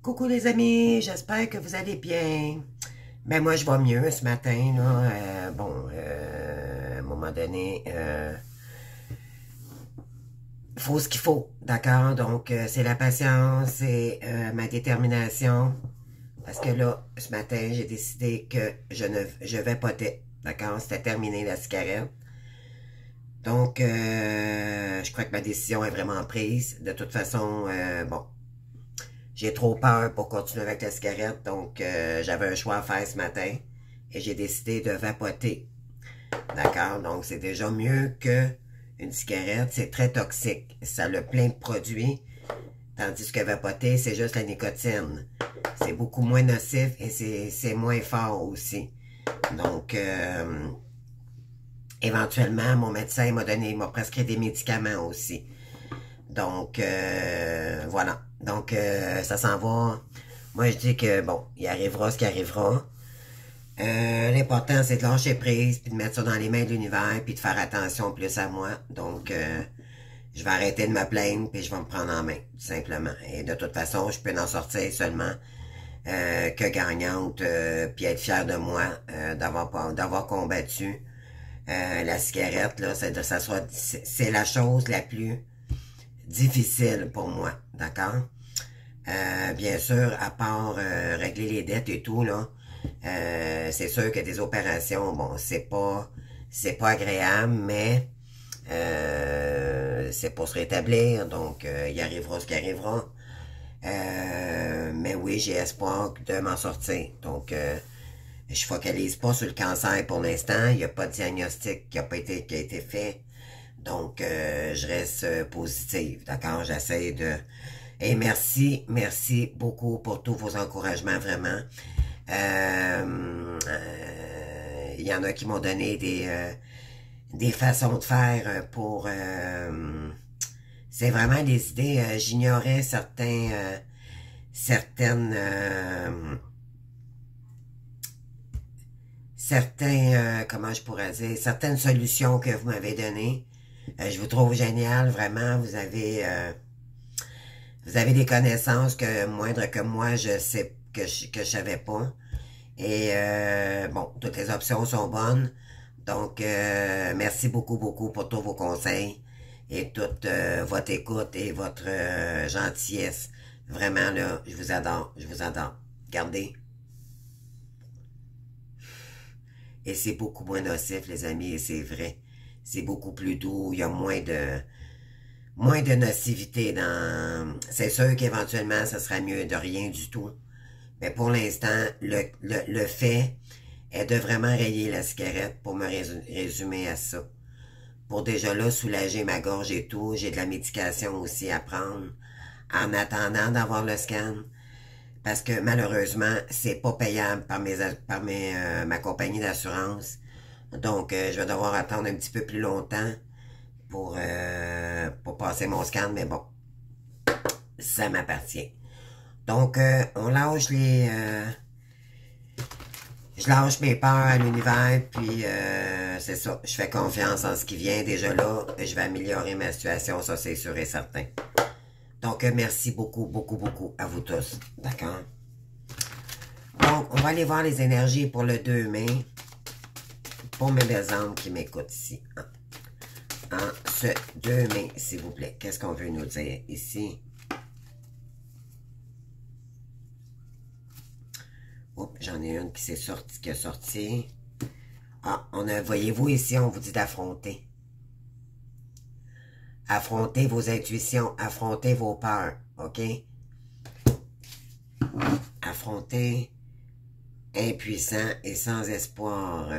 Coucou les amis, j'espère que vous allez bien. Ben moi je vais mieux ce matin là. À un moment donné, faut ce qu'il faut, d'accord. Donc c'est la patience, c'est ma détermination. Parce que là, ce matin, j'ai décidé que je vais poter, d'accord. C'était terminé la cigarette. Donc je crois que ma décision est vraiment prise. De toute façon, bon. J'ai trop peur pour continuer avec la cigarette, donc j'avais un choix à faire ce matin et j'ai décidé de vapoter. D'accord? Donc c'est déjà mieux que une cigarette. C'est très toxique. Ça a plein de produits, tandis que vapoter, c'est juste la nicotine. C'est beaucoup moins nocif et c'est moins fort aussi. Donc, éventuellement, mon médecin m'a prescrit des médicaments aussi. Donc, voilà. Donc, ça s'en va. Moi, je dis que, bon, il arrivera ce qui arrivera. L'important, c'est de lâcher prise, puis de mettre ça dans les mains de l'univers, puis de faire attention plus à moi. Donc, je vais arrêter de me plaindre, puis je vais me prendre en main, tout simplement. Et de toute façon, je peux en sortir seulement que gagnante, puis être fière de moi d'avoir combattu la cigarette. Là, c'est la chose la plus difficile pour moi, d'accord? Bien sûr, à part régler les dettes et tout, là, c'est sûr que des opérations, bon, c'est pas agréable, mais c'est pour se rétablir, donc il arrivera ce qui arrivera. Mais oui, j'ai espoir de m'en sortir. Donc, je focalise pas sur le cancer pour l'instant. Il n'y a pas de diagnostic qui a été fait. Donc, je reste positive, d'accord? J'essaie de... Et merci beaucoup pour tous vos encouragements, vraiment. Il y en a qui m'ont donné des façons de faire pour... c'est vraiment des idées. J'ignorais certaines... comment je pourrais dire, certaines solutions que vous m'avez données. Je vous trouve génial, vraiment. Vous avez des connaissances que moindre que moi, je sais que je savais pas. Et bon, toutes les options sont bonnes. Donc, merci beaucoup pour tous vos conseils et toute votre écoute et votre gentillesse. Vraiment, là, je vous adore, je vous adore. Regardez. Et c'est beaucoup moins nocif, les amis, et c'est vrai. C'est beaucoup plus doux, il y a moins de nocivité dans... C'est sûr qu'éventuellement, ça sera mieux de rien du tout. Mais pour l'instant, le fait est de vraiment rayer la cigarette pour me résumer à ça. Pour déjà là, soulager ma gorge et tout. J'ai de la médication aussi à prendre en attendant d'avoir le scan. Parce que malheureusement, c'est pas payable par ma compagnie d'assurance. Donc, je vais devoir attendre un petit peu plus longtemps pour passer mon scan, mais bon, ça m'appartient. Donc, on lâche je lâche mes peurs à l'univers, puis c'est ça. Je fais confiance en ce qui vient. Déjà là, je vais améliorer ma situation, ça c'est sûr et certain. Donc, merci beaucoup à vous tous. D'accord? Donc, on va aller voir les énergies pour le 2 mai. Pour mes belles âmes qui m'écoutent ici. En ce 2 mai, s'il vous plaît. Qu'est-ce qu'on veut nous dire ici? Oups, j'en ai une qui a sorti. Ah, voyez-vous ici, on vous dit d'affronter. Affrontez vos intuitions, affrontez vos peurs, ok? Affrontez, impuissant et sans espoir.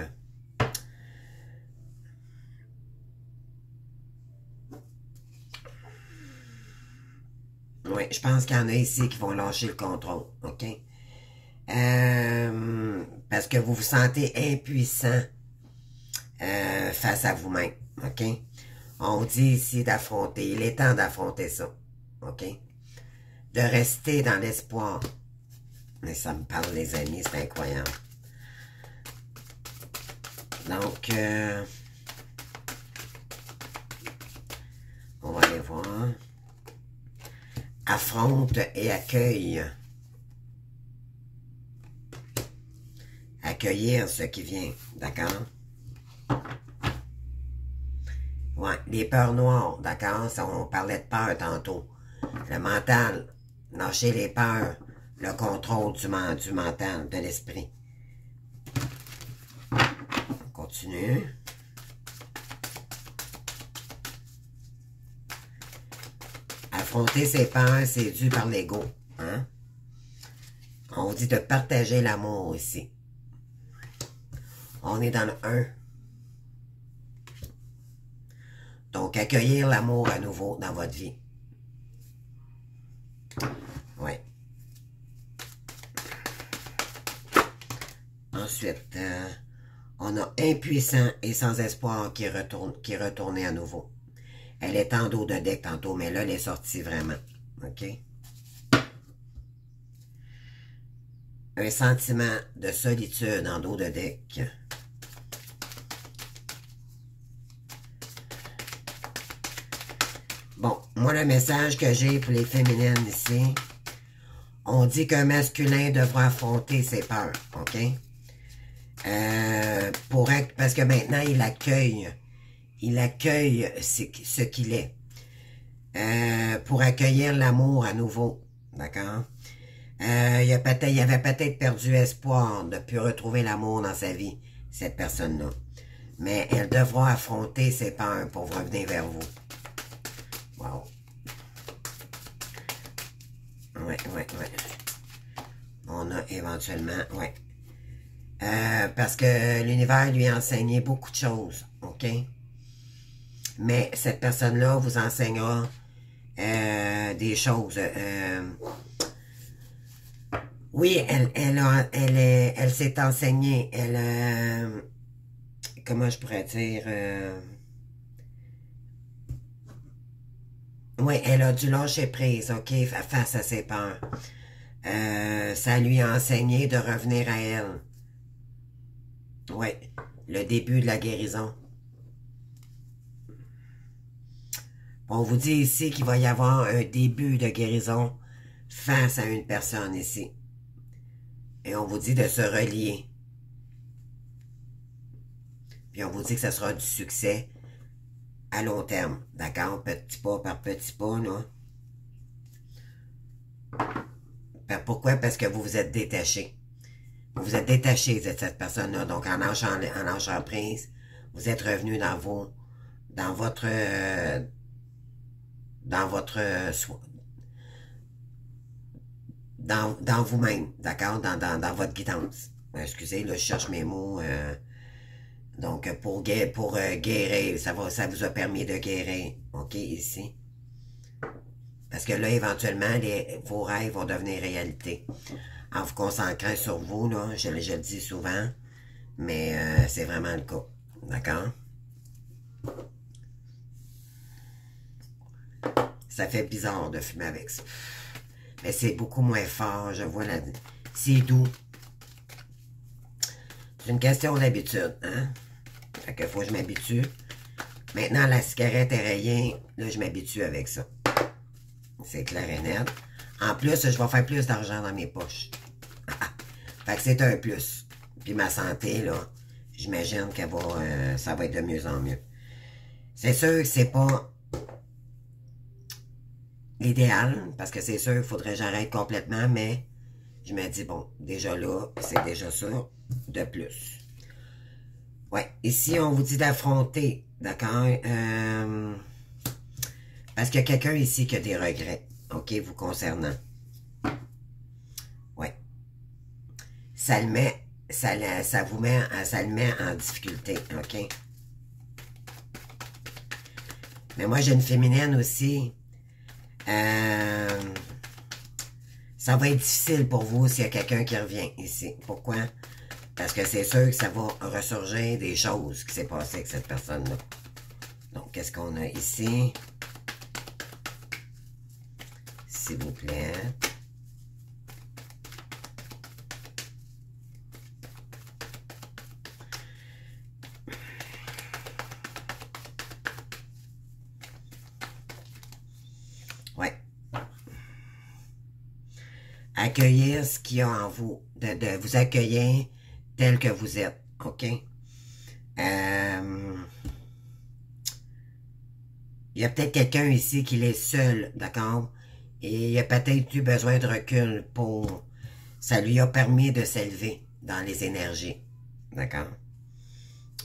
Oui, je pense qu'il y en a ici qui vont lâcher le contrôle, ok? Parce que vous vous sentez impuissant face à vous-même, ok? On dit ici d'affronter, il est temps d'affronter ça, ok? De rester dans l'espoir. Mais ça me parle, les amis, c'est incroyable. Donc, on va aller voir. Affronte et accueille. Accueillir ce qui vient, d'accord? Ouais, les peurs noires, d'accord? On parlait de peur tantôt. Le mental, lâcher les peurs, le contrôle du mental, de l'esprit. On continue. Affronter ses peurs, c'est dû par l'ego. Hein? On dit de partager l'amour ici. On est dans le 1. Donc, accueillir l'amour à nouveau dans votre vie. Oui. Ensuite, on a impuissant et sans espoir qui est retourné à nouveau. Elle est en dos de deck tantôt, mais là, elle est sortie vraiment. OK? Un sentiment de solitude en dos de deck. Bon, moi, le message que j'ai pour les féminines ici, on dit qu'un masculin devra affronter ses peurs, OK? Parce que maintenant, il accueille ce qu'il est. Pour accueillir l'amour à nouveau, d'accord? Il avait peut-être perdu espoir de ne plus retrouver l'amour dans sa vie, cette personne-là. Mais elle devra affronter ses peurs pour revenir vers vous. Wow. Ouais. On a éventuellement, ouais. Parce que l'univers lui a enseigné beaucoup de choses, OK? Mais cette personne-là vous enseignera des choses. Oui, elle s'est enseignée. Comment je pourrais dire? Oui, elle a dû lâcher prise, OK, face à ses peurs. Ça lui a enseigné de revenir à elle. Oui, le début de la guérison. On vous dit ici qu'il va y avoir un début de guérison face à une personne ici. Et on vous dit de se relier. Puis on vous dit que ce sera du succès à long terme. D'accord? Petit pas par petit pas, là. Pourquoi? Parce que vous vous êtes détaché. Vous vous êtes détaché de cette personne-là. Donc, en lâchant prise, vous êtes revenu dans vous-même, d'accord? Dans votre guidance. Excusez, là, je cherche mes mots. Donc, pour guérir, ça vous a permis de guérir. OK, ici. Parce que là, éventuellement, vos rêves vont devenir réalité. En vous concentrant sur vous, là, je le dis souvent, mais c'est vraiment le cas. D'accord? Ça fait bizarre de fumer avec ça. Mais c'est beaucoup moins fort, je vois c'est doux. C'est une question d'habitude, hein? Fait que faut que je m'habitue. Maintenant, la cigarette est rayée. Là, je m'habitue avec ça. C'est clair et net. En plus, je vais faire plus d'argent dans mes poches. Fait que c'est un plus. Puis ma santé, là, j'imagine qu'elle va, ça va être de mieux en mieux. C'est sûr que c'est pas l'idéal, parce que c'est sûr qu'il faudrait que j'arrête complètement, mais je me dis, bon, déjà là, c'est déjà ça, de plus. Ouais, ici, on vous dit d'affronter, d'accord? Parce qu'il y a quelqu'un ici qui a des regrets, OK, vous concernant. Ouais. Ça le met en difficulté, OK? Mais moi, j'ai une féminine aussi. Ça va être difficile pour vous s'il y a quelqu'un qui revient ici. Pourquoi? Parce que c'est sûr que ça va ressurgir des choses qui s'est passé avec cette personne-là. Donc, qu'est-ce qu'on a ici? S'il vous plaît. Ouais. Accueillir ce qu'il y a en vous. De vous accueillir tel que vous êtes, OK? Il y a peut-être quelqu'un ici qui est seul, d'accord? Et il a peut-être eu besoin de recul pour... Ça lui a permis de s'élever dans les énergies, d'accord?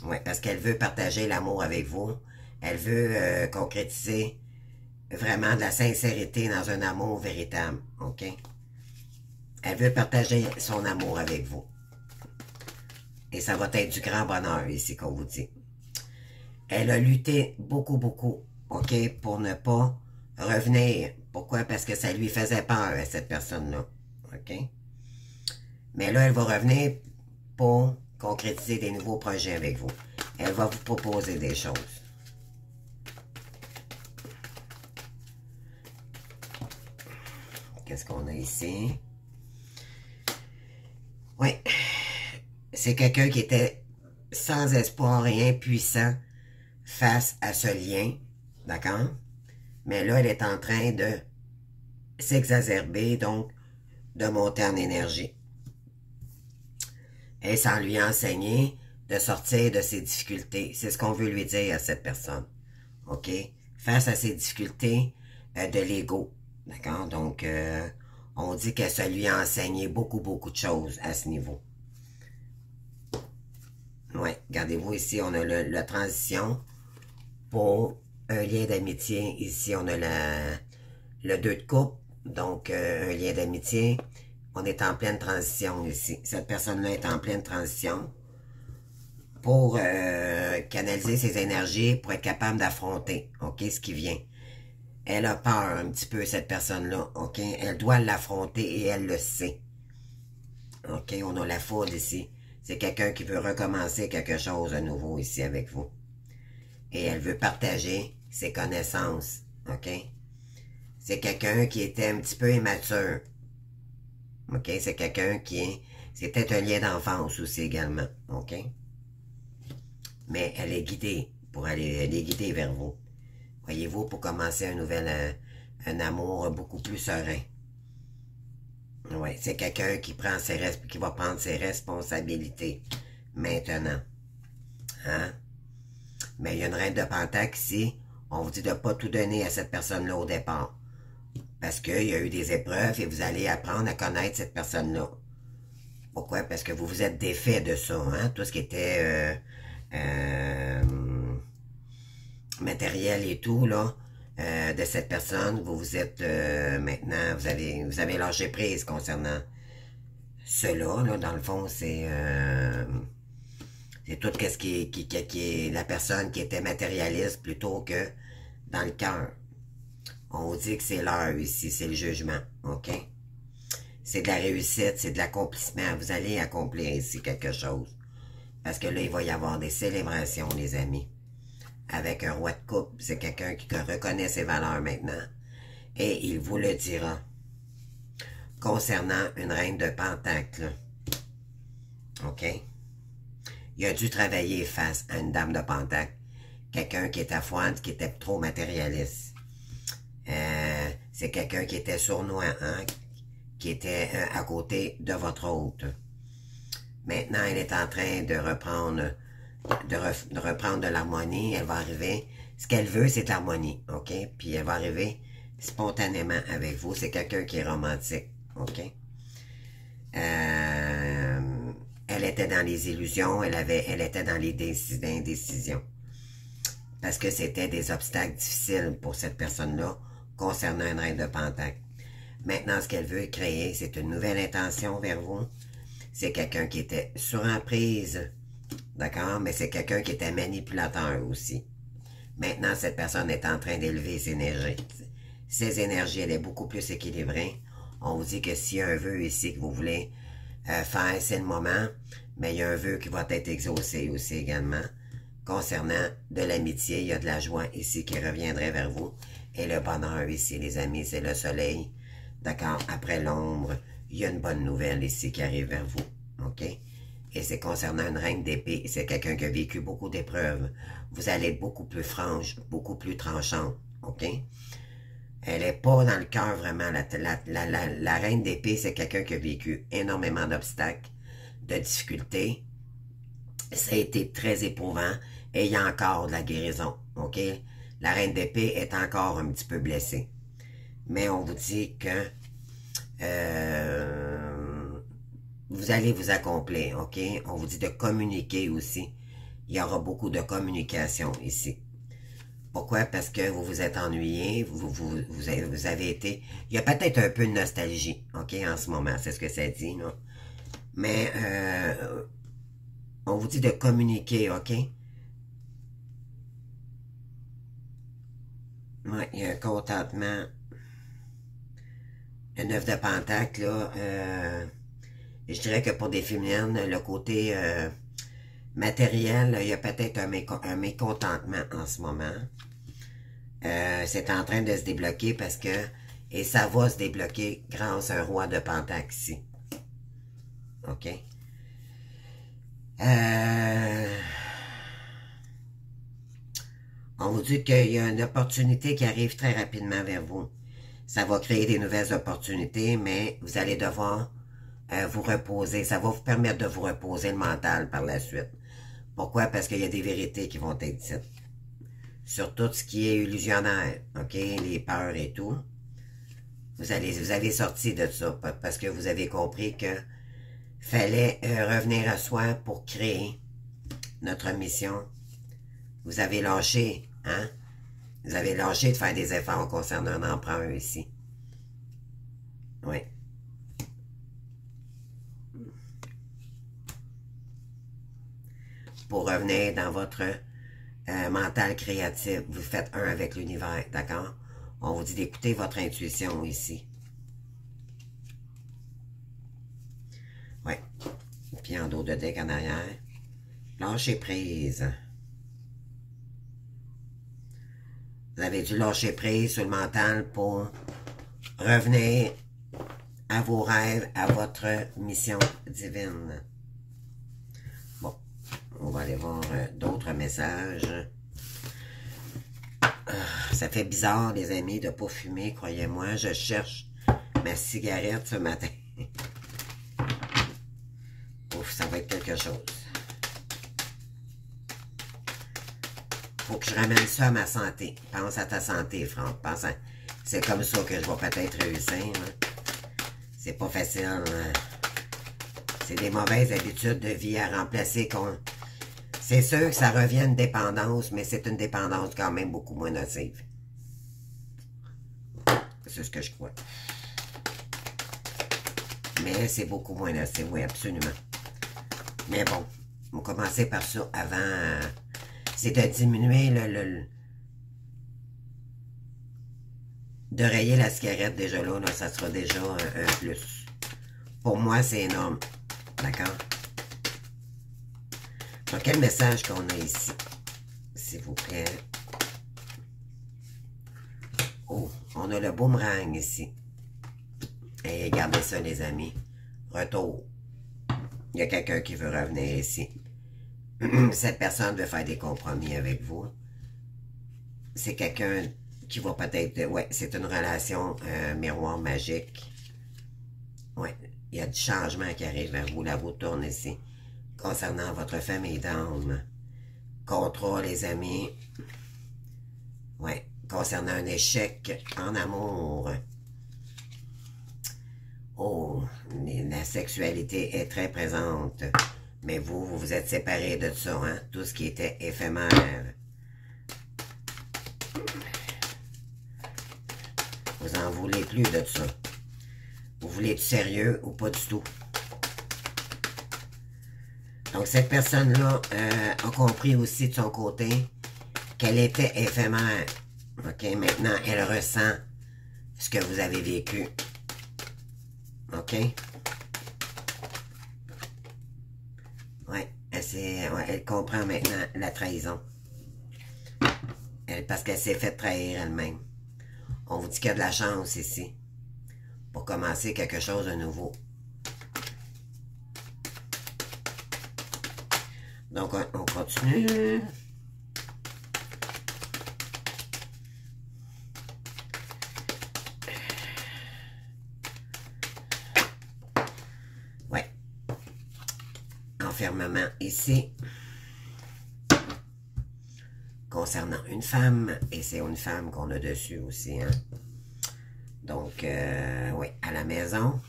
Oui, parce qu'elle veut partager l'amour avec vous. Elle veut concrétiser vraiment de la sincérité dans un amour véritable, OK? Elle veut partager son amour avec vous. Et ça va être du grand bonheur ici qu'on vous dit. Elle a lutté beaucoup, beaucoup, OK, pour ne pas revenir. Pourquoi? Parce que ça lui faisait peur à cette personne-là, OK? Mais là, elle va revenir pour concrétiser des nouveaux projets avec vous. Elle va vous proposer des choses. Qu'est-ce qu'on a ici? Oui, c'est quelqu'un qui était sans espoir et impuissant face à ce lien, d'accord? Mais là, elle est en train de s'exacerber, donc de monter en énergie. Et ça lui a enseigné de sortir de ses difficultés. C'est ce qu'on veut lui dire à cette personne, OK? Face à ses difficultés de l'ego, d'accord? Donc, on dit que ça lui a enseigné beaucoup, beaucoup de choses à ce niveau. Oui, regardez-vous ici, on a la transition pour un lien d'amitié. Ici, on a le 2 de coupe, donc un lien d'amitié. On est en pleine transition ici. Cette personne-là est en pleine transition pour canaliser ses énergies, pour être capable d'affronter, OK, ce qui vient. Elle a peur un petit peu, cette personne-là, OK? Elle doit l'affronter et elle le sait. OK, on a la foudre ici. C'est quelqu'un qui veut recommencer quelque chose de nouveau ici avec vous. Et elle veut partager ses connaissances, OK? C'est quelqu'un qui était un petit peu immature. OK? C'est quelqu'un qui est... C'était un lien d'enfance aussi également, OK? Mais elle est guidée pour aller... Elle est guidée vers vous. Voyez-vous, pour commencer un amour beaucoup plus serein. Oui, c'est quelqu'un qui va prendre ses responsabilités maintenant. Hein? Mais il y a une reine de Pentacle ici. On vous dit de ne pas tout donner à cette personne-là au départ. Parce qu'il y a eu des épreuves et vous allez apprendre à connaître cette personne-là. Pourquoi? Parce que vous vous êtes défait de ça. Hein? Tout ce qui était matériel et tout, là, de cette personne, vous vous êtes maintenant, vous avez lâché prise concernant cela, là, dans le fond, c'est tout ce qui est la personne qui était matérialiste plutôt que dans le cœur. On vous dit que c'est l'heure ici, c'est le jugement, OK? C'est de la réussite, c'est de l'accomplissement. Vous allez accomplir ici quelque chose. Parce que là, il va y avoir des célébrations, les amis. Avec un roi de coupe, c'est quelqu'un qui reconnaît ses valeurs maintenant. Et il vous le dira. Concernant une reine de Pentacle. OK? Il a dû travailler face à une dame de Pentacle. Quelqu'un qui était froide, qui était trop matérialiste. C'est quelqu'un qui était sournois, hein? Qui était à côté de votre hôte. Maintenant, elle est en train de reprendre de l'harmonie. Elle va arriver. Ce qu'elle veut, c'est de l'harmonie, OK? Puis elle va arriver spontanément avec vous. C'est quelqu'un qui est romantique, OK? Elle était dans les illusions. Elle était dans les indécisions. Parce que c'était des obstacles difficiles pour cette personne-là concernant une reine de Pentacle. Maintenant, ce qu'elle veut créer, c'est une nouvelle intention vers vous. C'est quelqu'un qui était sur emprise, d'accord? Mais c'est quelqu'un qui était manipulateur aussi. Maintenant, cette personne est en train d'élever ses énergies. Ses énergies, elle est beaucoup plus équilibrée. On vous dit que s'il y a un vœu ici que vous voulez faire, c'est le moment. Mais il y a un vœu qui va être exaucé aussi également. Concernant de l'amitié, il y a de la joie ici qui reviendrait vers vous. Et le bonheur ici, les amis, c'est le soleil. D'accord? Après l'ombre, il y a une bonne nouvelle ici qui arrive vers vous. OK? Et c'est concernant une reine d'épée. C'est quelqu'un qui a vécu beaucoup d'épreuves. Vous allez être beaucoup plus franche, beaucoup plus tranchante. OK? Elle n'est pas dans le cœur vraiment. La reine d'épée, c'est quelqu'un qui a vécu énormément d'obstacles de difficultés. Ça a été très éprouvant et il y a encore de la guérison, ok? La reine d'épée est encore un petit peu blessée. Mais on vous dit que vous allez vous accomplir, ok? On vous dit de communiquer aussi. Il y aura beaucoup de communication ici. Pourquoi? Parce que vous vous êtes ennuyé, vous avez été... Il y a peut-être un peu de nostalgie, ok, en ce moment, c'est ce que ça dit, là. Mais on vous dit de communiquer, ok? Ouais, il y a un contentement. Le 9 de Pentacle, là, je dirais que pour des féminines, le côté matériel, il y a peut-être un mécontentement en ce moment. C'est en train de se débloquer parce que, et ça va se débloquer grâce à un roi de Pentacle ici. OK? On vous dit qu'il y a une opportunité qui arrive très rapidement vers vous. Ça va créer des nouvelles opportunités, mais vous allez devoir vous reposer. Ça va vous permettre de vous reposer le mental par la suite. Pourquoi? Parce qu'il y a des vérités qui vont être dites. Sur tout ce qui est illusionnaire, ok? Les peurs et tout. Vous avez sorti de ça parce que vous avez compris que fallait revenir à soi pour créer notre mission. Vous avez lâché, hein? Vous avez lâché de faire des efforts concernant un emprunt ici. Oui. Pour revenir dans votre mental créatif, vous faites un avec l'univers, d'accord? On vous dit d'écouter votre intuition ici. Oui. Puis en dos de deck en arrière. Lâcher prise. Vous avez dû lâcher prise sur le mental pour revenir à vos rêves, à votre mission divine. Bon, on va aller voir d'autres messages. Ça fait bizarre, les amis, de ne pas fumer, croyez-moi. Je cherche ma cigarette ce matin. Ouf, ça va être quelque chose. Faut que je ramène ça à ma santé. Pense à ta santé, Franck. C'est comme ça que je vais peut-être réussir. Hein. C'est pas facile. Hein. C'est des mauvaises habitudes de vie à remplacer. C'est sûr que ça revient à une dépendance, mais c'est une dépendance quand même beaucoup moins nocive. C'est ce que je crois. Mais c'est beaucoup moins nocif, oui, absolument. Mais bon, on va commencer par ça avant... c'est de diminuer de rayer la cigarette déjà là, ça sera déjà un plus. Pour moi, c'est énorme. D'accord? Donc, quel message qu'on a ici? S'il vous plaît. Oh, on a le boomerang ici. Et regardez ça, les amis. Retour. Il y a quelqu'un qui veut revenir ici. Cette personne veut faire des compromis avec vous. C'est quelqu'un qui va peut-être... ouais, c'est une relation miroir magique. Ouais, il y a du changement qui arrive vers vous. La roue tourne ici. Concernant votre famille d'âme. Contrat, les amis. Ouais, concernant un échec en amour. Oh, la sexualité est très présente. Mais vous vous êtes séparés de ça, hein? Tout ce qui était éphémère. Vous en voulez plus de ça. Vous voulez être sérieux ou pas du tout. Donc, cette personne-là a compris aussi de son côté qu'elle était éphémère. OK? Maintenant, elle ressent ce que vous avez vécu. OK? Ouais, elle comprend maintenant la trahison. Parce qu'elle s'est fait trahir elle-même. On vous dit qu'il y a de la chance ici. Pour commencer quelque chose de nouveau. Donc, on continue. Ouais. confirmement ici. Concernant une femme, et c'est une femme qu'on a dessus aussi, hein. Donc, oui, à la maison.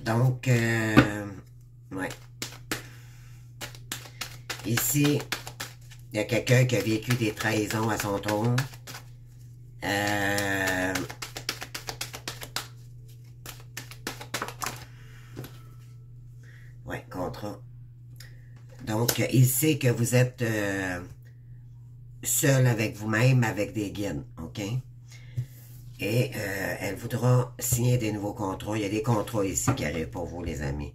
Donc, ouais. Ici, il y a quelqu'un qui a vécu des trahisons à son tour. Ouais, contrat. Donc, il sait que vous êtes seul avec vous-même, avec des guides, OK? Et elle voudra signer des nouveaux contrats. Il y a des contrats ici qui arrivent pour vous, les amis.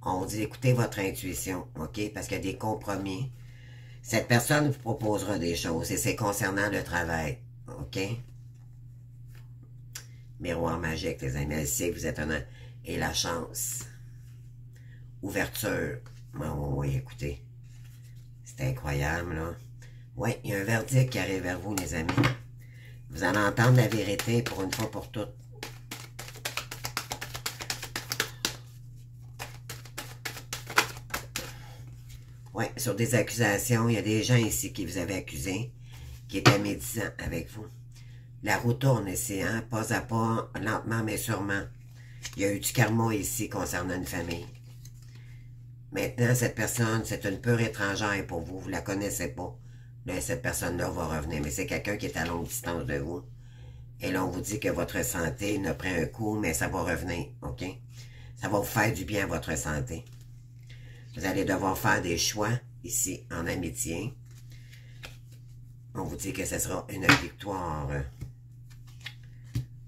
On dit, écoutez votre intuition, OK? Parce qu'il y a des compromis. Cette personne vous proposera des choses et c'est concernant le travail, OK? Miroir magique, les amis. Elle sait que vous êtes un... Et la chance. Ouverture. Oui, écoutez. C'est incroyable, là. Oui, il y a un verdict qui arrive vers vous, les amis. Vous allez entendre la vérité pour une fois pour toutes. Oui, sur des accusations, il y a des gens ici qui vous avaient accusé, qui étaient médisants avec vous. La roue tourne ici, hein, pas à pas, lentement mais sûrement. Il y a eu du karma ici concernant une famille. Maintenant, cette personne, c'est une pure étrangère pour vous, vous la connaissez pas. Là, cette personne-là va revenir, mais c'est quelqu'un qui est à longue distance de vous. Et là, on vous dit que votre santé n'a pris un coup, mais ça va revenir, OK? Ça va vous faire du bien à votre santé. Vous allez devoir faire des choix ici, en amitié. On vous dit que ce sera une victoire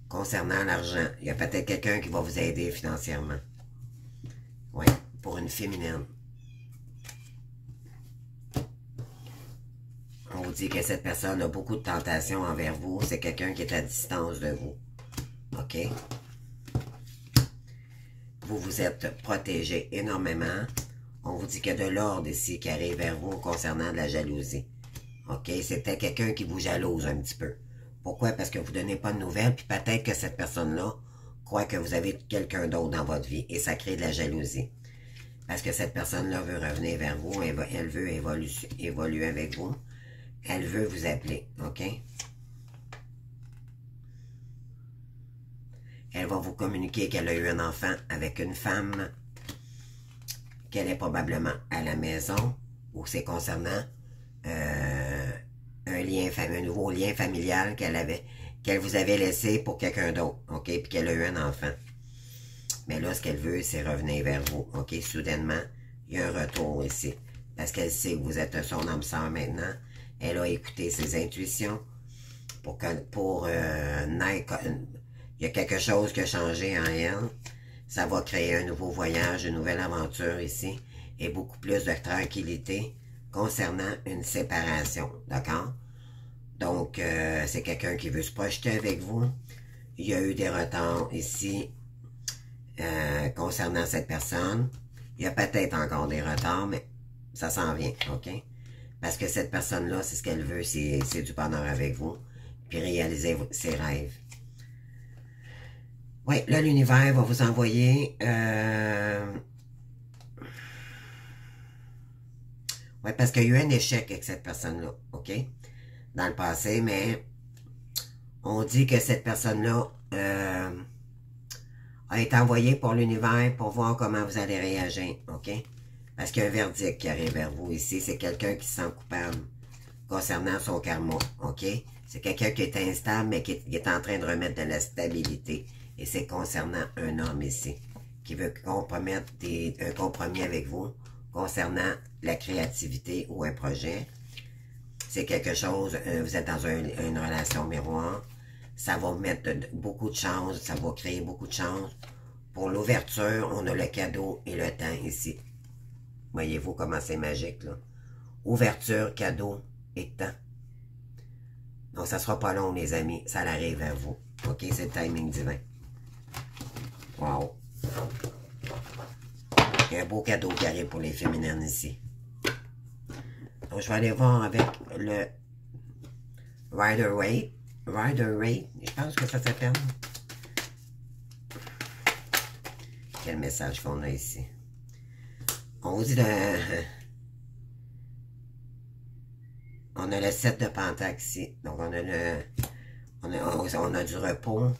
concernant l'argent. Il y a peut-être quelqu'un qui va vous aider financièrement. Oui, pour une féminine. On vous dit que cette personne a beaucoup de tentations envers vous. C'est quelqu'un qui est à distance de vous. OK? Vous vous êtes protégé énormément. On vous dit qu'il y a de l'ordre ici qui arrive vers vous concernant de la jalousie. OK? C'est peut-être quelqu'un qui vous jalouse un petit peu. Pourquoi? Parce que vous ne donnez pas de nouvelles, puis peut-être que cette personne-là croit que vous avez quelqu'un d'autre dans votre vie, et ça crée de la jalousie. Parce que cette personne-là veut revenir vers vous, elle veut évoluer avec vous. Elle veut vous appeler, OK? Elle va vous communiquer qu'elle a eu un enfant avec une femme, qu'elle est probablement à la maison, ou c'est concernant un nouveau lien familial qu'elle vous avait laissé pour quelqu'un d'autre, OK? Puis qu'elle a eu un enfant. Mais là, ce qu'elle veut, c'est revenir vers vous, OK? Soudainement, il y a un retour ici. Parce qu'elle sait que vous êtes son âme sœur maintenant. Elle a écouté ses intuitions naître. Il y a quelque chose qui a changé en elle. Ça va créer un nouveau voyage, une nouvelle aventure ici. Et beaucoup plus de tranquillité concernant une séparation, d'accord? Donc, c'est quelqu'un qui veut se projeter avec vous. Il y a eu des retards ici concernant cette personne. Il y a peut-être encore des retards, mais ça s'en vient, OK? Parce que cette personne-là, c'est ce qu'elle veut, c'est du bonheur avec vous, puis réaliser ses rêves. Oui, là, l'univers va vous envoyer... Oui, parce qu'il y a eu un échec avec cette personne-là, OK? Dans le passé, mais on dit que cette personne-là a été envoyée pour l'univers pour voir comment vous allez réagir, OK? Parce qu'il y a un verdict qui arrive vers vous ici. C'est quelqu'un qui se sent coupable concernant son karma, OK? C'est quelqu'un qui est instable, mais qui est en train de remettre de la stabilité. Et c'est concernant un homme ici, qui veut compromettre un compromis avec vous concernant la créativité ou un projet. C'est quelque chose, vous êtes dans une relation miroir. Ça va mettre beaucoup de chance, ça va créer beaucoup de chance. Pour l'ouverture, on a le cadeau et le temps ici. Voyez-vous comment c'est magique, là. Ouverture, cadeau et temps. Donc, ça sera pas long, les amis. Ça arrive à vous. OK, c'est le timing divin. Wow. Il y a un beau cadeau qui arrive pour les féminines ici. Donc, je vais aller voir avec le Rider-Waite. Rider-Waite, je pense que ça s'appelle. Quel message qu'on a ici? On vous dit on a le 7 de Pentacle ici. Donc on a on a du repos.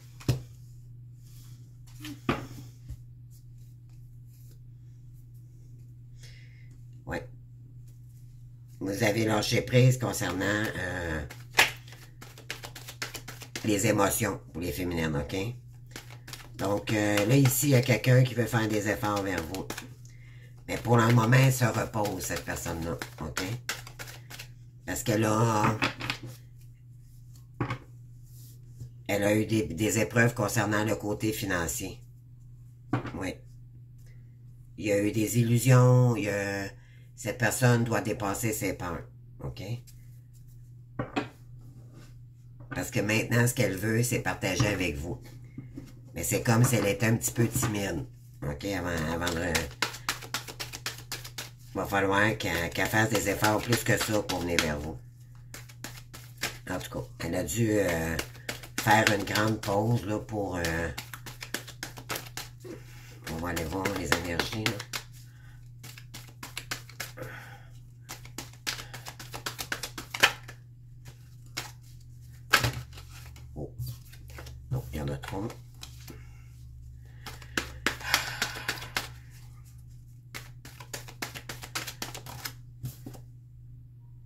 Oui. Vous avez lâché prise concernant les émotions pour les féminines, OK? Donc là, ici, il y a quelqu'un qui veut faire des efforts vers vous. Mais pour le moment, elle se repose, cette personne-là, OK? Parce qu'elle a... Elle a eu des épreuves concernant le côté financier. Oui. Il y a eu des illusions, cette personne doit dépasser ses peurs, OK? Parce que maintenant, ce qu'elle veut, c'est partager avec vous. Mais c'est comme si elle était un petit peu timide, OK? Avant de... Il va falloir qu'elle fasse des efforts plus que ça pour venir vers vous. En tout cas, elle a dû faire une grande pause là, pour... on va aller voir les énergies. Là. Oh. Non, il y en a trop.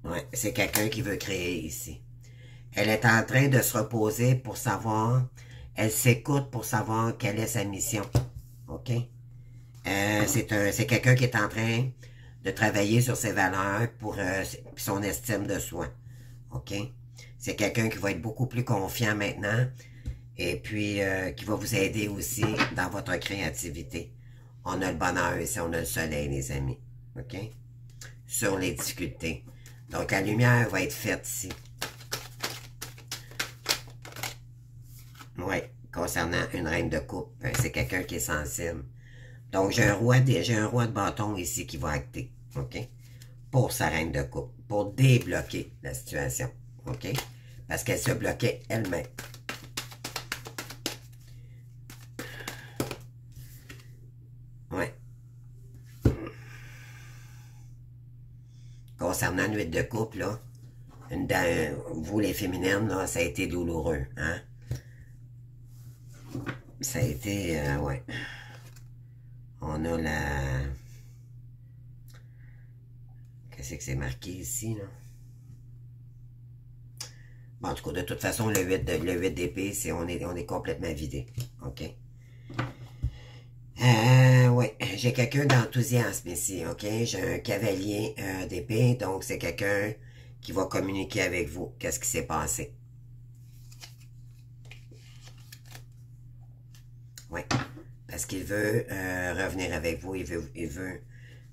Ouais, c'est quelqu'un qui veut créer ici. Elle est en train de se reposer pour savoir, elle s'écoute pour savoir quelle est sa mission. OK? C'est quelqu'un qui est en train de travailler sur ses valeurs pour son estime de soi. OK? C'est quelqu'un qui va être beaucoup plus confiant maintenant et puis qui va vous aider aussi dans votre créativité. On a le bonheur ici, on a le soleil, les amis. OK? Sur les difficultés. Donc, la lumière va être faite ici. Oui, concernant une reine de coupe. C'est quelqu'un qui est sensible. Donc, j'ai un roi de bâton ici qui va acter. OK? Pour sa reine de coupe. Pour débloquer la situation. OK? Parce qu'elle se bloquait elle-même. Oui. Concernant une 8 de coupe, là, vous les féminines, là, ça a été douloureux. Hein? Ça a été, ouais. On a la... Qu'est-ce que c'est marqué ici, là? Bon, en tout cas, de toute façon, le 8 d'épée, on est complètement vidé. OK? Ouais, j'ai quelqu'un d'enthousiasme ici, OK? J'ai un cavalier d'épée, donc c'est quelqu'un qui va communiquer avec vous. Qu'est-ce qui s'est passé? Oui, parce qu'il veut revenir avec vous, il veut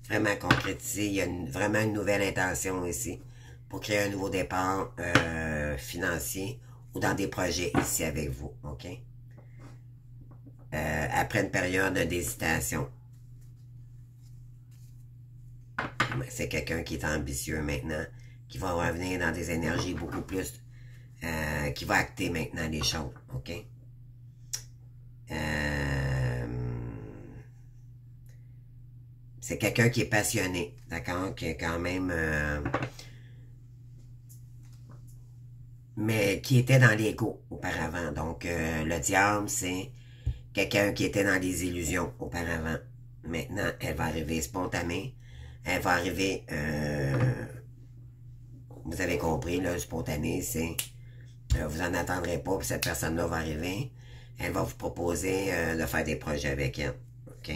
vraiment concrétiser, il y a vraiment une nouvelle intention ici pour créer un nouveau départ financier ou dans des projets ici avec vous, OK? Après une période d'hésitation. C'est quelqu'un qui est ambitieux maintenant, qui va revenir dans des énergies beaucoup plus, qui va acter maintenant les choses, OK? C'est quelqu'un qui est passionné, d'accord? Qui est quand même... mais qui était dans l'ego auparavant. Donc, le diable, c'est quelqu'un qui était dans les illusions auparavant. Maintenant, elle va arriver spontanée. Elle va arriver... vous avez compris, là, spontané, c'est... vous en attendrez pas, puis cette personne-là va arriver. Elle va vous proposer de faire des projets avec elle. OK?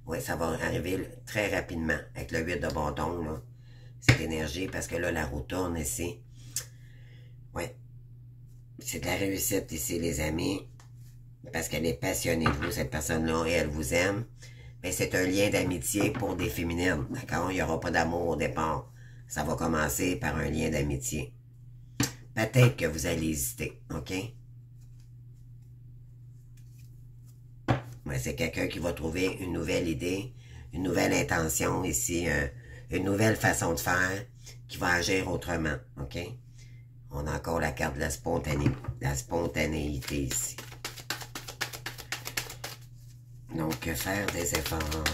Oui, ça va arriver très rapidement avec le 8 de bâton, là. Cette énergie, parce que là, la roue tourne ici. Oui. C'est de la réussite ici, les amis. Parce qu'elle est passionnée de vous, cette personne-là, et elle vous aime. Mais c'est un lien d'amitié pour des féminines, d'accord? Il n'y aura pas d'amour au départ. Ça va commencer par un lien d'amitié. Peut-être que vous allez hésiter, OK? Ouais, c'est quelqu'un qui va trouver une nouvelle idée, une nouvelle intention ici, une nouvelle façon de faire, qui va agir autrement, OK? On a encore la carte de la spontanéité ici. Donc, faire des efforts.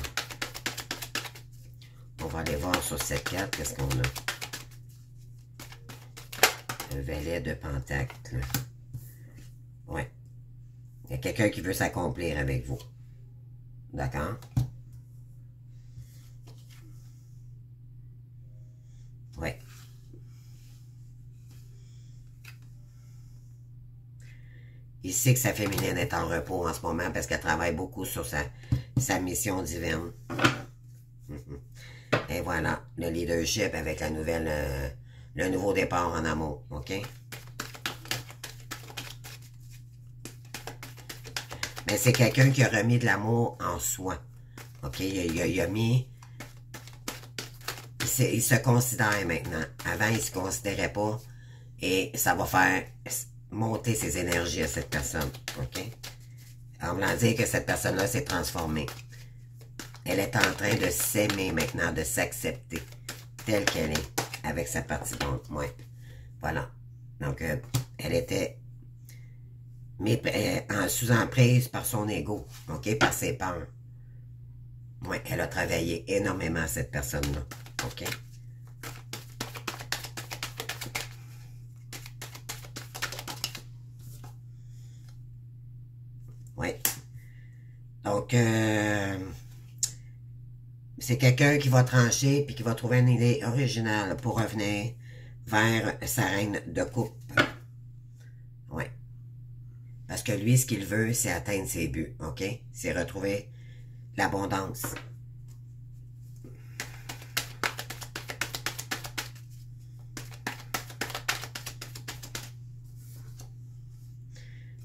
On va aller voir sur cette carte, qu'est-ce qu'on a. Le valet de Pentacle. Ouais. Il y a quelqu'un qui veut s'accomplir avec vous. D'accord? Ouais. Il sait que sa féminine est en repos en ce moment parce qu'elle travaille beaucoup sur sa mission divine. Et voilà, le leadership avec la nouvelle, le nouveau départ en amour, OK? Mais c'est quelqu'un qui a remis de l'amour en soi, OK? Il a mis... Il se considère maintenant. Avant, il ne se considérait pas. Et ça va faire monter ses énergies à cette personne, OK? En voulant dire que cette personne-là s'est transformée. Elle est en train de s'aimer maintenant, de s'accepter telle qu'elle est, avec sa partie d'ombre. Ouais. Voilà. Donc, elle était sous emprise par son ego, OK? Par ses peurs. Ouais, elle a travaillé énormément, cette personne-là, OK? Ouais. Donc, c'est quelqu'un qui va trancher puis qui va trouver une idée originale pour revenir vers sa reine de coupe. Ouais. Parce que lui, ce qu'il veut, c'est atteindre ses buts, OK? C'est retrouver l'abondance.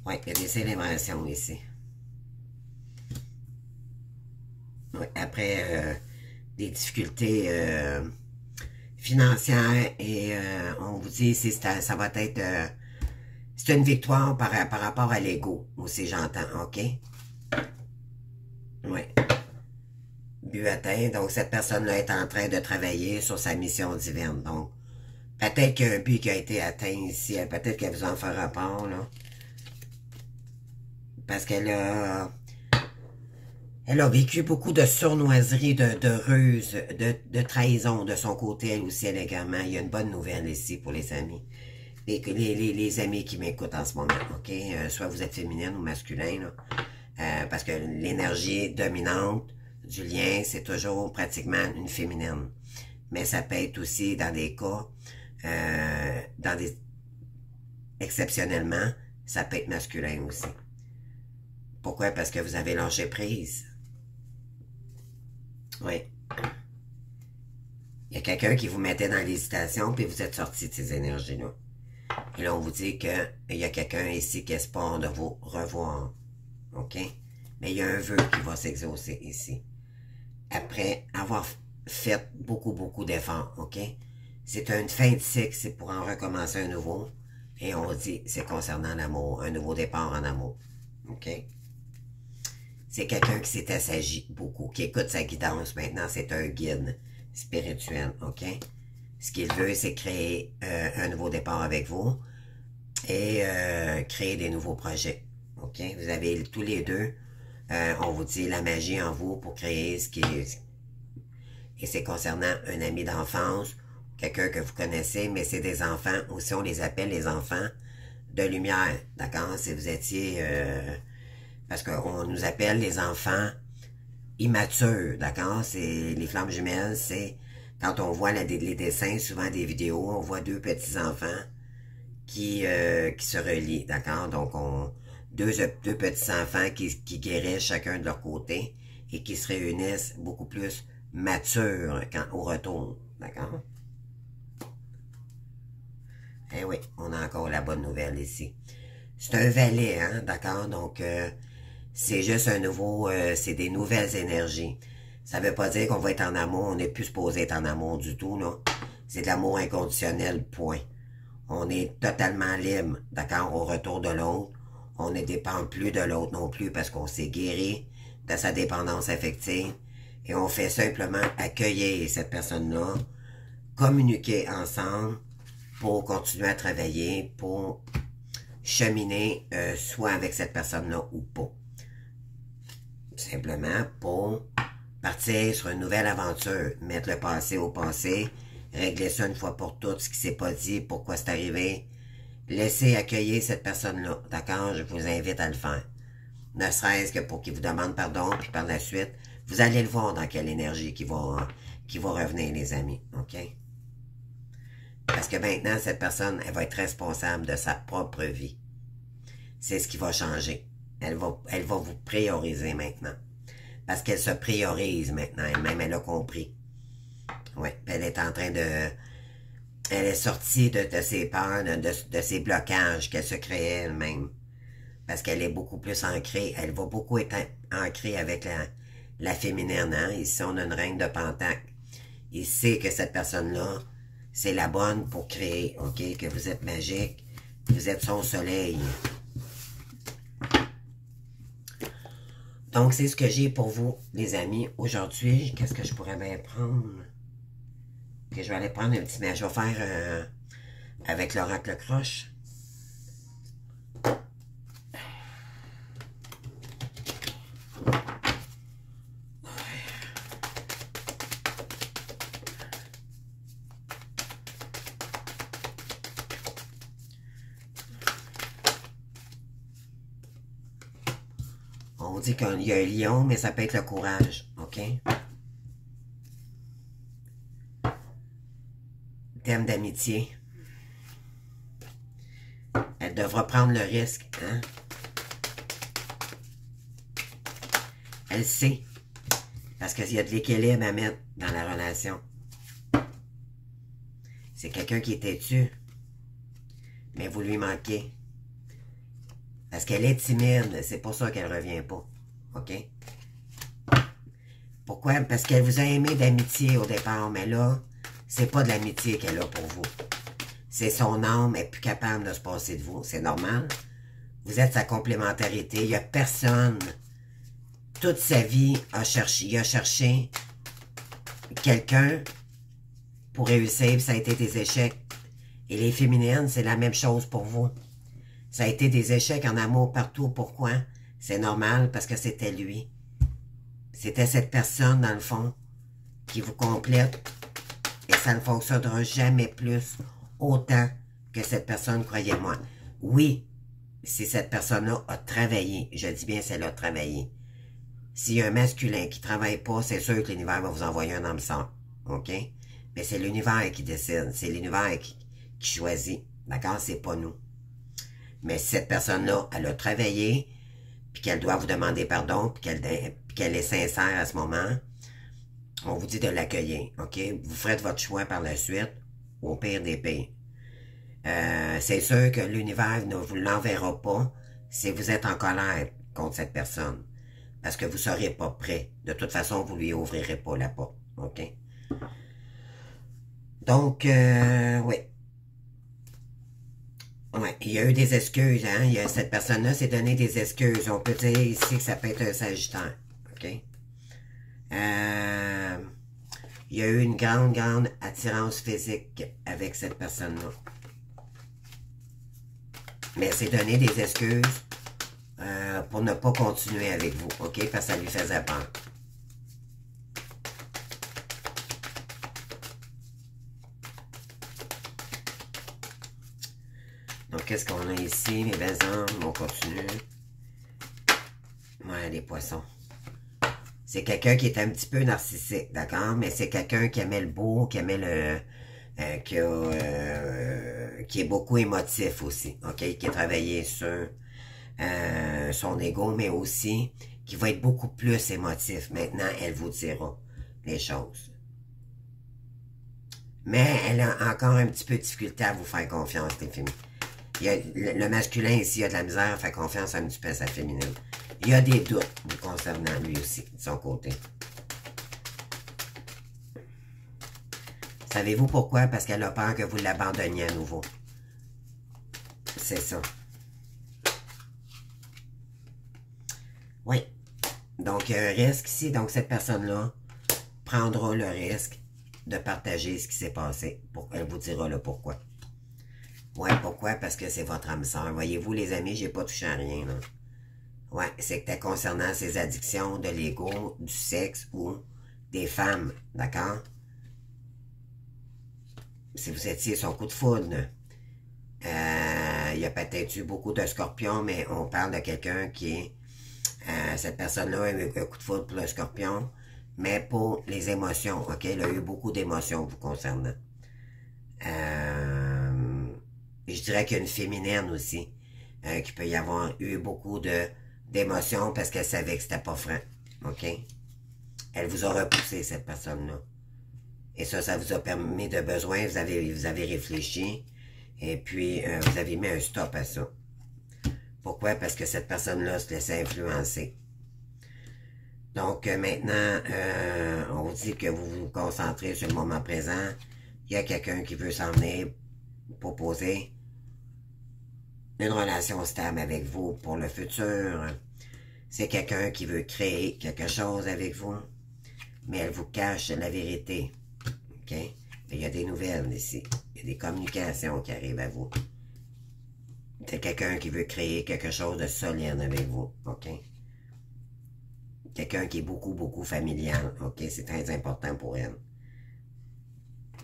Ouais, il y a des célébrations ici. Ouais, après des difficultés financières et on vous dit ça va être c'est une victoire par rapport à l'ego aussi, j'entends, OK? Oui. But atteint, donc cette personne-là est en train de travailler sur sa mission divine, donc peut-être qu'il y a un but qui a été atteint ici, peut-être qu'elle vous en fera part, là. Parce qu'elle a vécu beaucoup de sournoiserie, de ruse, de trahison de son côté, elle aussi, elle également. Il y a une bonne nouvelle ici pour les amis. Les amis qui m'écoutent en ce moment, OK? Soit vous êtes féminine ou masculin, là. Parce que l'énergie dominante du lien, c'est toujours pratiquement une féminine. Mais ça peut être aussi dans des cas, exceptionnellement, ça peut être masculin aussi. Pourquoi? Parce que vous avez lâché prise. Oui. Il y a quelqu'un qui vous mettait dans l'hésitation, puis vous êtes sorti de ces énergies-là. Et là, on vous dit qu'il y a quelqu'un ici qui espère de vous revoir. OK? Mais il y a un vœu qui va s'exaucer ici. Après avoir fait beaucoup, beaucoup d'efforts. OK? C'est une fin de cycle, c'est pour en recommencer un nouveau. Et on dit, c'est concernant l'amour, un nouveau départ en amour. OK? C'est quelqu'un qui s'est assagi beaucoup, qui écoute sa guidance maintenant. C'est un guide spirituel, OK? Ce qu'il veut, c'est créer un nouveau départ avec vous et créer des nouveaux projets, OK? Vous avez tous les deux, on vous dit la magie en vous pour créer ce qui est... Et c'est concernant un ami d'enfance, quelqu'un que vous connaissez, mais c'est des enfants, aussi on les appelle les enfants de lumière, d'accord? Si vous étiez... parce qu'on nous appelle les enfants immatures, d'accord? C'est les flammes jumelles, c'est quand on voit les dessins, souvent des vidéos, on voit deux petits-enfants qui se relient, d'accord? Donc, deux petits-enfants qui guérissent chacun de leur côté et qui se réunissent beaucoup plus matures au retour, d'accord? Eh oui, on a encore la bonne nouvelle ici. C'est un valet, hein, d'accord? Donc, c'est juste un nouveau, c'est des nouvelles énergies. Ça veut pas dire qu'on va être en amour, on n'est plus supposé être en amour du tout, là. C'est de l'amour inconditionnel, point. On est totalement libre, d'accord, au retour de l'autre. On ne dépend plus de l'autre non plus parce qu'on s'est guéri de sa dépendance affective. Et on fait simplement accueillir cette personne-là, communiquer ensemble pour continuer à travailler, pour cheminer soit avec cette personne-là ou pas. simplement pour partir sur une nouvelle aventure, mettre le passé au passé, régler ça une fois pour toutes, ce qui s'est pas dit, pourquoi c'est arrivé. Laissez accueillir cette personne-là, d'accord? Je vous invite à le faire. Ne serait-ce que pour qu'il vous demande pardon, puis par la suite, vous allez le voir dans quelle énergie qui va revenir, les amis, ok? Parce que maintenant, cette personne, elle va être responsable de sa propre vie. C'est ce qui va changer. Elle va vous prioriser maintenant. Parce qu'elle se priorise maintenant. Elle-même, elle a compris. Oui, elle est en train de... Elle est sortie de ses peurs, de ses blocages qu'elle se créait elle-même. Parce qu'elle est beaucoup plus ancrée. Elle va beaucoup être ancrée avec la féminine. Hein? Ici, on a une reine de Pentacle. Il sait que cette personne-là, c'est la bonne pour créer. OK? Que vous êtes magique. Vous êtes son soleil. Donc, c'est ce que j'ai pour vous, les amis. Aujourd'hui, qu'est-ce que je pourrais bien prendre? Okay, je vais aller prendre un petit... Mais je vais faire avec l'oracle croche. On dit qu'il y a un lion, mais ça peut être le courage, OK? Thème d'amitié. Elle devra prendre le risque, hein? Elle sait. Parce qu'il y a de l'équilibre à mettre dans la relation. C'est quelqu'un qui est têtu, mais vous lui manquez. Parce qu'elle est timide, c'est pour ça qu'elle revient pas. OK? Pourquoi? Parce qu'elle vous a aimé d'amitié au départ, mais là, c'est pas de l'amitié qu'elle a pour vous. C'est son âme, elle est plus capable de se passer de vous. C'est normal. Vous êtes sa complémentarité. Il n'y a personne, toute sa vie, il a cherché quelqu'un pour réussir, puis ça a été des échecs. Et les féminines, c'est la même chose pour vous. Ça a été des échecs en amour partout. Pourquoi? C'est normal, parce que c'était lui. C'était cette personne, dans le fond, qui vous complète. Et ça ne fonctionnera jamais plus autant que cette personne, croyez-moi. Oui, si cette personne-là a travaillé, je dis bien celle a travaillé. S'il y a un masculin qui ne travaille pas, c'est sûr que l'univers va vous envoyer un âme sœur. OK? Mais c'est l'univers qui décide. C'est l'univers qui choisit. D'accord? C'est pas nous. Mais si cette personne-là, elle a travaillé, puis qu'elle doit vous demander pardon, puis qu'elle est sincère à ce moment, on vous dit de l'accueillir, OK? Vous ferez votre choix par la suite, au pire des pires. C'est sûr que l'univers ne vous l'enverra pas si vous êtes en colère contre cette personne. Parce que vous ne serez pas prêt. De toute façon, vous ne lui ouvrirez pas la porte, OK? Donc, oui. Ouais, il y a eu des excuses, hein. Cette personne-là s'est donné des excuses. On peut dire ici que ça peut être un Sagittaire. OK? Il y a eu une grande attirance physique avec cette personne-là. Mais elle s'est donné des excuses pour ne pas continuer avec vous. OK? Parce que ça lui faisait peur. Donc, qu'est-ce qu'on a ici? Les belles âmes, on continue. Ouais, les poissons. C'est quelqu'un qui est un petit peu narcissique, d'accord? Mais c'est quelqu'un qui aimait le beau, qui aimait le... qui est beaucoup émotif aussi, OK? Qui a travaillé sur son ego, mais aussi qui va être beaucoup plus émotif. Maintenant, elle vous dira les choses. Mais elle a encore un petit peu de difficulté à vous faire confiance, les filles. Le masculin ici a de la misère à faire confiance un petit peu à sa féminine. Il y a des doutes vous concernant lui aussi, de son côté. Savez-vous pourquoi? Parce qu'elle a peur que vous l'abandonniez à nouveau. C'est ça. Oui. Donc, il y a un risque ici. Donc, cette personne-là prendra le risque de partager ce qui s'est passé. Elle vous dira le pourquoi. Ouais, pourquoi? Parce que c'est votre âme sœur. Voyez-vous, les amis, j'ai pas touché à rien, là. Ouais, c'était concernant ses addictions de l'ego, du sexe ou des femmes, d'accord? Si vous étiez son coup de foudre, il y a peut-être eu beaucoup de scorpions, mais on parle de quelqu'un qui est... cette personne-là a eu un coup de foudre pour le scorpion, mais pour les émotions, ok? Il a eu beaucoup d'émotions vous concernant. Je dirais qu'il y a une féminine aussi, qui peut y avoir eu beaucoup d'émotions parce qu'elle savait que c'était pas franc, ok? Elle vous a repoussé, cette personne-là. Et ça vous a permis de besoin, vous avez réfléchi, et puis vous avez mis un stop à ça. Pourquoi? Parce que cette personne-là se laissait influencer. Donc maintenant, on vous dit que vous vous concentrez sur le moment présent. Il y a quelqu'un qui veut s'en venir proposer une relation stable avec vous pour le futur. C'est quelqu'un qui veut créer quelque chose avec vous, mais elle vous cache la vérité. OK? Mais il y a des nouvelles ici. Il y a des communications qui arrivent à vous. C'est quelqu'un qui veut créer quelque chose de solide avec vous. OK? Quelqu'un qui est beaucoup, beaucoup familial. OK? C'est très important pour elle.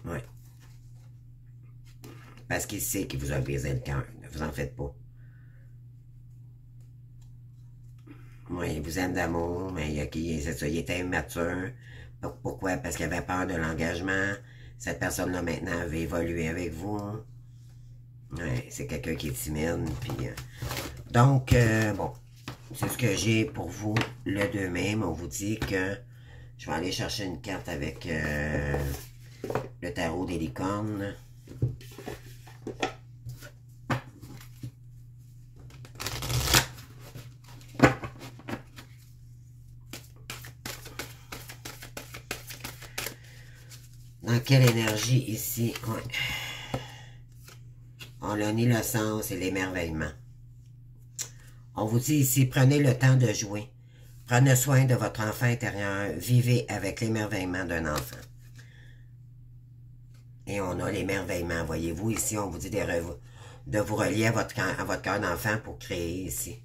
Oui. Parce qu'il sait qu'il vous a brisé le cœur. Ne vous en faites pas. Oui, il vous aime d'amour, mais c'est ça, il était immature. Pourquoi? Parce qu'il avait peur de l'engagement. Cette personne-là, maintenant, veut évoluer avec vous. Ouais, c'est quelqu'un qui est timide. Puis, donc, bon, c'est ce que j'ai pour vous le 2 mai. On vous dit que je vais aller chercher une carte avec le tarot des licornes. Dans quelle énergie ici? Ouais. On a l'innocence et l'émerveillement. On vous dit ici, prenez le temps de jouer. Prenez soin de votre enfant intérieur. Vivez avec l'émerveillement d'un enfant. Et on a l'émerveillement. Voyez-vous, ici, on vous dit de vous relier à votre cœur d'enfant pour créer ici.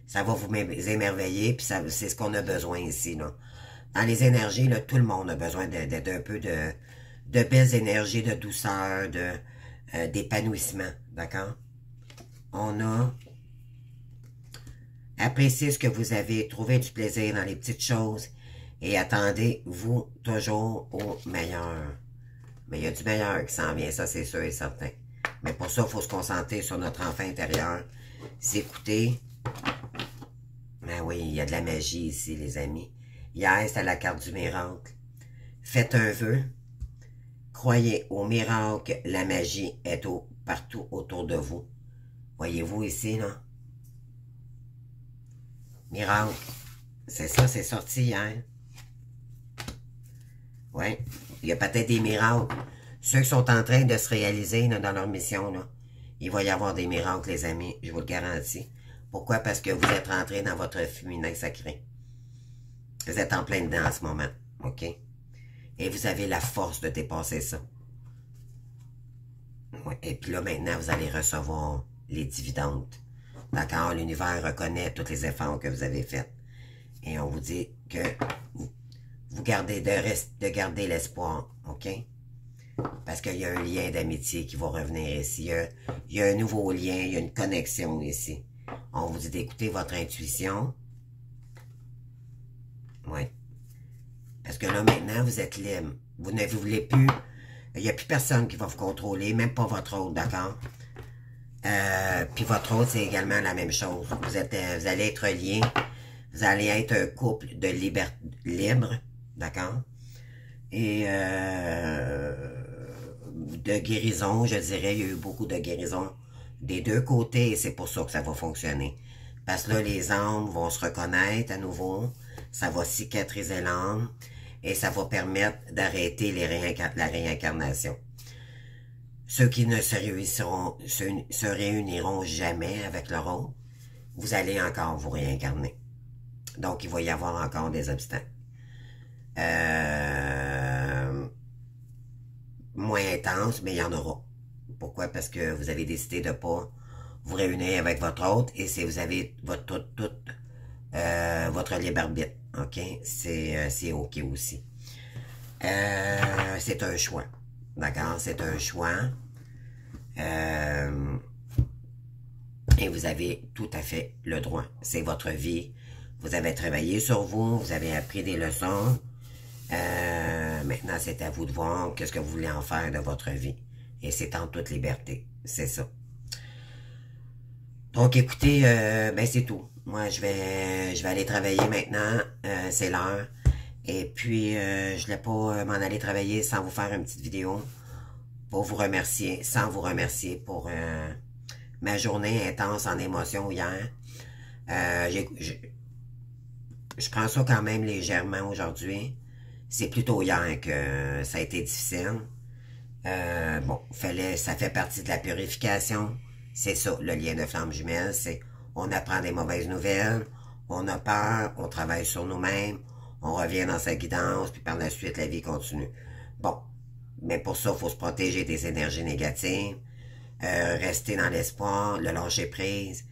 Ça va vous émerveiller, puis c'est ce qu'on a besoin ici, là. Dans les énergies, là, tout le monde a besoin d'un peu de belles énergies, de douceur, d'épanouissement, d'accord? On a apprécié ce que vous avez, trouvé du plaisir dans les petites choses et attendez-vous toujours au meilleur. Mais il y a du meilleur qui s'en vient, ça c'est sûr et certain. Mais pour ça, il faut se concentrer sur notre enfant intérieur, s'écouter. Ben oui, il y a de la magie ici, les amis. Hier, c'était la carte du miracle. Faites un vœu. Croyez au miracle, la magie est partout autour de vous. Voyez-vous ici, là? Miracle. C'est ça, c'est sorti hier. Oui. Il y a peut-être des miracles. Ceux qui sont en train de se réaliser là, dans leur mission, là, il va y avoir des miracles, les amis. Je vous le garantis. Pourquoi? Parce que vous êtes rentrés dans votre féminin sacré. Vous êtes en plein dedans en ce moment. OK? Et vous avez la force de dépasser ça. Ouais. Et puis là, maintenant, vous allez recevoir les dividendes. D'accord? L'univers reconnaît tous les efforts que vous avez faits. Et on vous dit que vous gardez de garder l'espoir. OK? Parce qu'il y a un lien d'amitié qui va revenir ici. Il y a un nouveau lien, il y a une connexion ici. On vous dit d'écouter votre intuition. Oui. Parce que là, maintenant, vous êtes libre. Vous ne voulez plus... Il n'y a plus personne qui va vous contrôler, même pas votre autre, d'accord? Puis votre autre, c'est également la même chose. Vous allez être liés. Vous allez être un couple de libre, d'accord? Et de guérison, je dirais, il y a eu beaucoup de guérison des deux côtés et c'est pour ça que ça va fonctionner. Parce que là, les âmes vont se reconnaître à nouveau, ça va cicatriser l'âme et ça va permettre d'arrêter la réincarnation. Ceux qui ne se réuniront jamais avec leur autre, vous allez encore vous réincarner. Donc, il va y avoir encore des obstacles. Moins intense, mais il y en aura. Pourquoi? Parce que vous avez décidé de ne pas vous réunir avec votre autre et si vous avez votre libre arbitre, ok? C'est ok aussi. C'est un choix, d'accord? C'est un choix. Et vous avez tout à fait le droit. C'est votre vie. Vous avez travaillé sur vous, vous avez appris des leçons. Maintenant, c'est à vous de voir qu'est-ce que vous voulez en faire de votre vie. Et c'est en toute liberté. C'est ça. Donc, écoutez, ben c'est tout. Moi, je vais aller travailler maintenant. C'est l'heure. Et puis, je ne voulais pas m'en aller travailler sans vous faire une petite vidéo pour vous remercier, sans vous remercier pour ma journée intense en émotion hier. Je prends ça quand même légèrement aujourd'hui. C'est plutôt hier que ça a été difficile. Bon, ça fait partie de la purification. C'est ça, le lien de flamme jumelle. C'est on apprend des mauvaises nouvelles, on a peur, on travaille sur nous-mêmes, on revient dans sa guidance, puis par la suite, la vie continue. Bon, mais pour ça, il faut se protéger des énergies négatives, rester dans l'espoir, le lâcher prise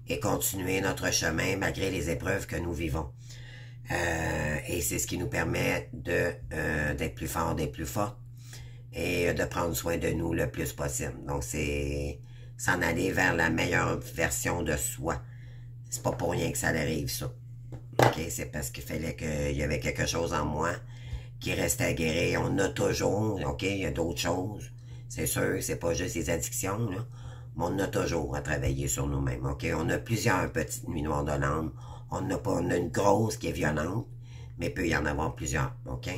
et continuer notre chemin malgré les épreuves que nous vivons. Et c'est ce qui nous permet d'être plus forts, d'être plus fortes et de prendre soin de nous le plus possible. Donc, c'est s'en aller vers la meilleure version de soi. C'est pas pour rien que ça arrive, ça. OK? C'est parce qu'il fallait qu'il y avait quelque chose en moi qui restait à guérir. On a toujours, OK? Il y a d'autres choses. C'est sûr, c'est pas juste les addictions, là. Mais on a toujours à travailler sur nous-mêmes, OK? On a plusieurs petites nuits noires de l'âme. On a une grosse qui est violente, mais il peut y en avoir plusieurs, OK?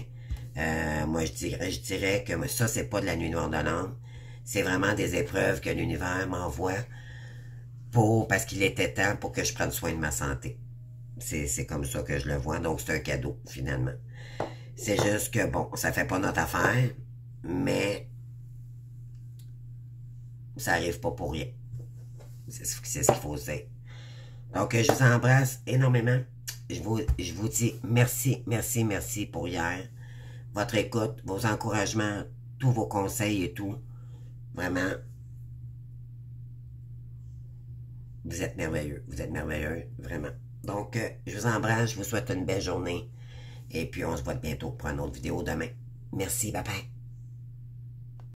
Moi, je dirais que ça, c'est pas de la nuit noire de l'âme. C'est vraiment des épreuves que l'univers m'envoie parce qu'il était temps pour que je prenne soin de ma santé. C'est comme ça que je le vois, donc c'est un cadeau, finalement. C'est juste que, bon, ça fait pas notre affaire, mais ça arrive pas pour rien. C'est ce qu'il faut se dire. Donc, je vous embrasse énormément. Je vous dis merci, merci, merci pour hier. Votre écoute, vos encouragements, tous vos conseils et tout. Vraiment, vous êtes merveilleux. Vous êtes merveilleux, vraiment. Donc, je vous embrasse, je vous souhaite une belle journée. Et puis, on se voit bientôt pour une autre vidéo demain. Merci, bye bye.